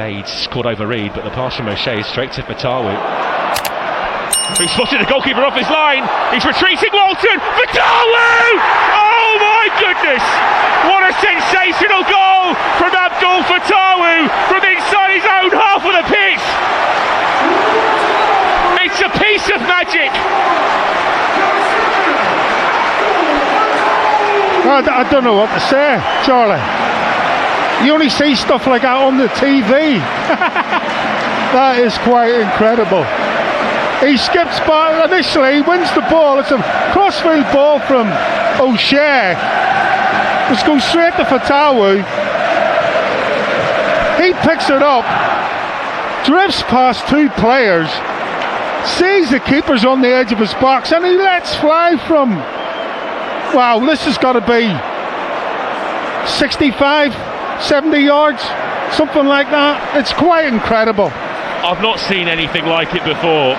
He'd scored over Reed, but the pass from O'Shea is straight to Fatawu, who spotted the goalkeeper off his line. He's retreating, Walton. Fatawu! Oh my goodness! What a sensational goal from Abdul Fatawu from inside his own half of the pitch. It's a piece of magic. I don't know what to say, Charlie. You only see stuff like that on the TV. That is quite incredible. He skips back initially, wins the ball. It's a crossfield ball from O'Shea. Just goes straight to Fatawu. He picks it up, drifts past two players, sees the keeper's on the edge of his box, and he lets fly from, wow, this has got to be 65, 70 yards, something like that. It's quite incredible. I've not seen anything like it before.